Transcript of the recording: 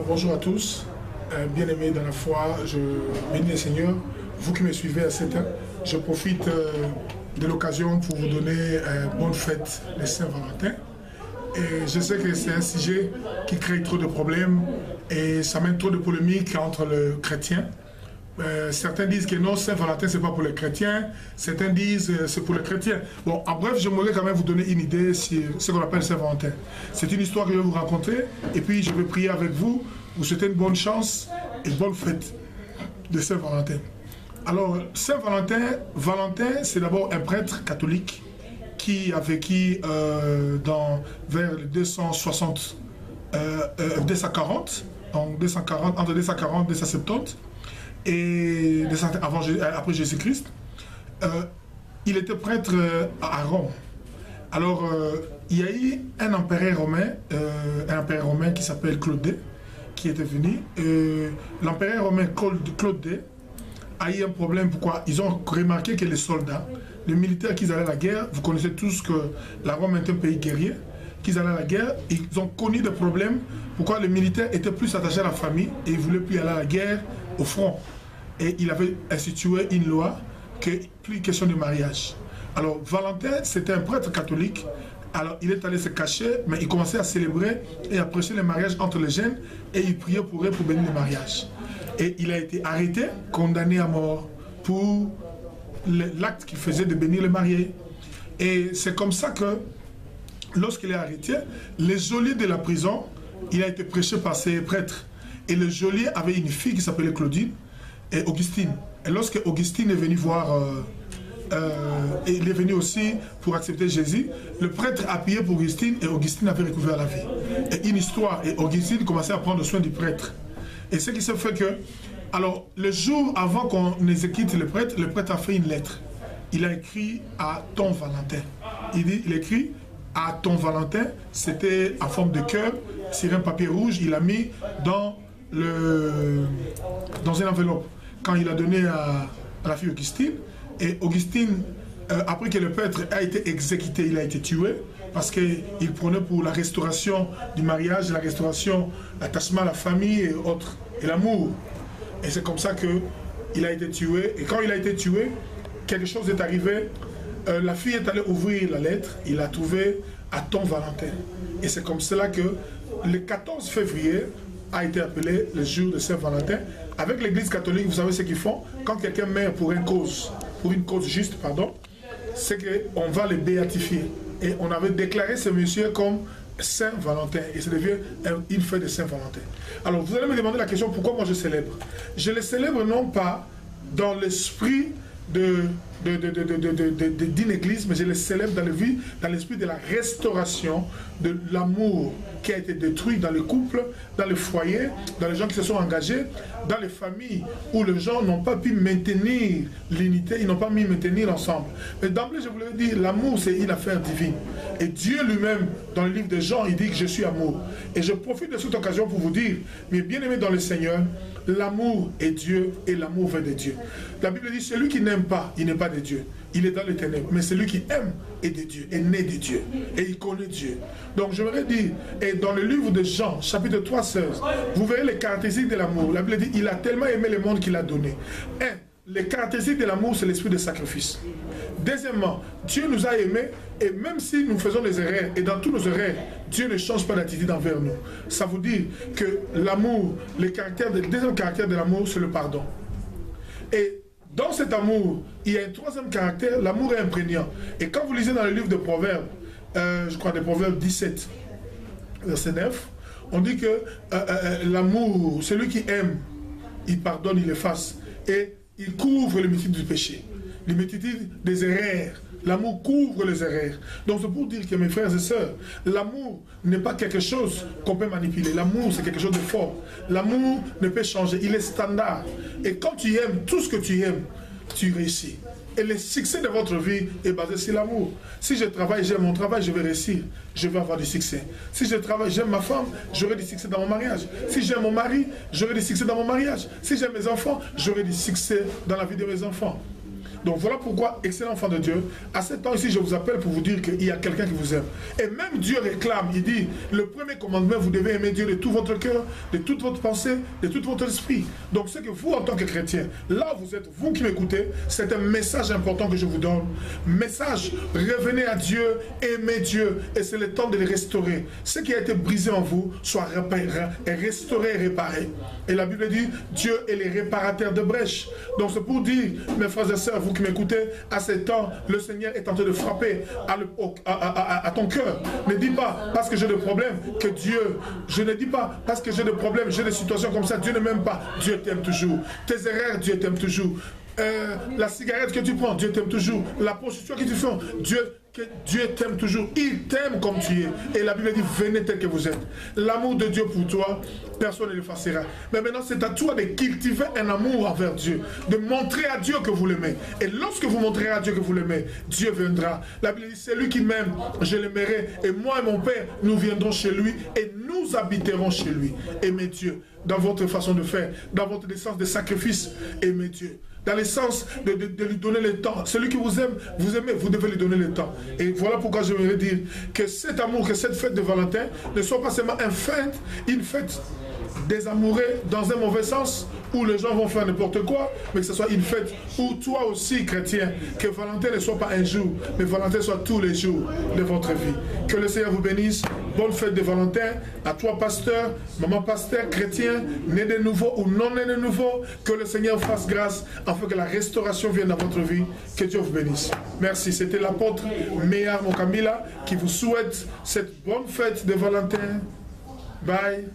Bonjour à tous, bien-aimés dans la foi, je bénis le Seigneur. Vous qui me suivez à cette heure, je profite de l'occasion pour vous donner bonne fête de Saint-Valentin. Et je sais que c'est un sujet qui crée trop de problèmes et ça mène trop de polémiques entre les chrétiens. Certains disent que non, Saint-Valentin, c'est pas pour les chrétiens. Certains disent c'est pour les chrétiens. Bon, en bref, j'aimerais quand même vous donner une idée sur ce qu'on appelle Saint-Valentin. C'est une histoire que je vais vous raconter. Et puis, je vais prier avec vous. Vous souhaitez une bonne chance et une bonne fête de Saint-Valentin. Alors, Saint-Valentin, c'est d'abord un prêtre catholique qui a vécu vers le 260, 240, donc 240, entre 240 et 270. Et après Jésus-Christ, il était prêtre à Rome. Alors, il y a eu un empereur romain qui s'appelle Claude, qui était venu. L'empereur romain Claude a eu un problème. Pourquoi? Ils ont remarqué que les soldats, les militaires qui allaient à la guerre, vous connaissez tous que la Rome est un pays guerrier, qu'ils allaient à la guerre, ils ont connu des problèmes. Pourquoi? Les militaires étaient plus attachés à la famille et ils ne voulaient plus aller à la guerre au front. Et il avait institué une loi que plus question de mariage. Alors Valentin, c'était un prêtre catholique. Alors il est allé se cacher, mais il commençait à célébrer et à prêcher le mariage entre les jeunes et il priait pour eux pour bénir le mariage. Et il a été arrêté, condamné à mort pour l'acte qu'il faisait de bénir les mariés. Et c'est comme ça que lorsqu'il est arrêté, les geôliers de la prison, il a été prêché par ses prêtres. Et le geôlier avait une fille qui s'appelait Claudine et Augustine. Et lorsque Augustine est venu voir, il est venu aussi pour accepter Jésus, le prêtre a prié pour Augustine et Augustine avait recouvert la vie. Et une histoire, et Augustine commençait à prendre soin du prêtre. Et ce qui se fait que, alors, le jour avant qu'on exécute le prêtre a fait une lettre. Il a écrit à ton Valentin. Il écrit à ton Valentin, c'était en forme de cœur, sur un papier rouge, il a mis dans une enveloppe. Quand il a donné à la fille Augustine, et Augustine, après que le prêtre a été exécuté, il a été tué, parce qu'il prenait pour la restauration du mariage, la restauration, l'attachement à la famille et autres, et l'amour. Et c'est comme ça qu'il a été tué. Et quand il a été tué, quelque chose est arrivé. La fille est allée ouvrir la lettre, il a trouvé à ton Valentin. Et c'est comme cela que le 14 février a été appelé le jour de Saint-Valentin. Avec l'église catholique, vous savez ce qu'ils font? Quand quelqu'un meurt pour une cause juste, c'est qu'on va le béatifier. Et on avait déclaré ce monsieur comme Saint-Valentin. Et ça devient une fête de Saint-Valentin. Alors, vous allez me demander la question, pourquoi moi je célèbre? Je le célèbre non pas dans l'esprit d'une église, mais je le célèbre dans l'esprit de la restauration, de l'amour qui a été détruit dans les couples, dans les foyers, dans les gens qui se sont engagés, dans les familles où les gens n'ont pas pu maintenir l'unité, ils n'ont pas pu maintenir ensemble. Mais d'emblée, je voulais dire, l'amour c'est une affaire divine. Et Dieu lui-même, dans le livre de Jean, il dit que je suis amour. Et je profite de cette occasion pour vous dire, mes bien-aimés dans le Seigneur, l'amour est Dieu et l'amour vient de Dieu. La Bible dit, celui qui n'aime pas, il n'est pas de Dieu. Il est dans les ténèbres. Mais celui qui aime est de Dieu, est né de Dieu. Et il connaît Dieu. Donc je voudrais dire, et dans le livre de Jean, chapitre 3, 16, vous verrez les caractéristiques de l'amour. La Bible dit, il a tellement aimé le monde qu'il a donné. Les caractéristiques de l'amour, c'est l'esprit de sacrifice. Deuxièmement, Dieu nous a aimés et même si nous faisons des erreurs, et dans tous nos erreurs, Dieu ne change pas d'attitude envers nous. Ça vous dit que l'amour, le deuxième caractère de l'amour, c'est le pardon. Et dans cet amour, il y a un troisième caractère, l'amour est imprégnant. Et quand vous lisez dans le livre de Proverbes, je crois des Proverbes 17, verset 9, on dit que l'amour, celui qui aime, il pardonne, il efface. Et il couvre les multitudes du péché, les multitudes des erreurs. L'amour couvre les erreurs. Donc c'est pour dire que mes frères et sœurs, l'amour n'est pas quelque chose qu'on peut manipuler. L'amour c'est quelque chose de fort. L'amour ne peut changer, il est standard. Et quand tu aimes tout ce que tu aimes, tu réussis. Et le succès de votre vie est basé sur l'amour. Si je travaille, j'aime mon travail, je vais réussir. Je vais avoir du succès. Si je travaille, j'aime ma femme, j'aurai du succès dans mon mariage. Si j'aime mon mari, j'aurai du succès dans mon mariage. Si j'aime mes enfants, j'aurai du succès dans la vie de mes enfants. Donc voilà pourquoi, excellent enfant de Dieu, à ce temps ici, je vous appelle pour vous dire qu'il y a quelqu'un qui vous aime. Et même Dieu réclame, il dit, le premier commandement, vous devez aimer Dieu de tout votre cœur, de toute votre pensée, de tout votre esprit. Donc ce que vous, en tant que chrétien, là vous êtes, vous qui m'écoutez, c'est un message important que je vous donne. Message, revenez à Dieu, aimez Dieu, et c'est le temps de le restaurer. Ce qui a été brisé en vous, soit restauré et réparé. Et la Bible dit, Dieu est le réparateur de brèches. Donc c'est pour dire, mes frères et sœurs, vous qui m'écoutez, à ce temps, le Seigneur est en train de frapper à ton cœur. Ne dis pas, parce que j'ai des problèmes, que Dieu, je ne dis pas, parce que j'ai des problèmes, j'ai des situations comme ça, Dieu ne m'aime pas. Dieu t'aime toujours. Tes erreurs, Dieu t'aime toujours. La cigarette que tu prends, Dieu t'aime toujours. La prostitution que tu fais, Dieu t'aime toujours. Il t'aime comme tu es. Et la Bible dit, venez tel que vous êtes. L'amour de Dieu pour toi, personne ne l'effacera. Mais maintenant, c'est à toi de cultiver un amour envers Dieu. De montrer à Dieu que vous l'aimez. Et lorsque vous montrerez à Dieu que vous l'aimez, Dieu viendra. La Bible dit, c'est lui qui m'aime, je l'aimerai. Et moi et mon Père, nous viendrons chez lui et nous habiterons chez lui. Aimez Dieu dans votre façon de faire, dans votre essence de sacrifice. Aimez Dieu. Dans le sens de lui donner le temps. Celui qui vous aime, vous aimez, vous devez lui donner le temps. Et voilà pourquoi je voudrais dire que cet amour, que cette fête de Valentin ne soit pas seulement une fête des amoureux dans un mauvais sens, où les gens vont faire n'importe quoi, mais que ce soit une fête où toi aussi, chrétien, que Valentin ne soit pas un jour, mais Valentin soit tous les jours de votre vie. Que le Seigneur vous bénisse. Bonne fête de Valentin. À toi, pasteur, maman pasteur, chrétien, né de nouveau ou non né de nouveau, que le Seigneur fasse grâce afin que la restauration vienne dans votre vie. Que Dieu vous bénisse. Merci. C'était l'apôtre Meyar Mokamila qui vous souhaite cette bonne fête de Valentin. Bye.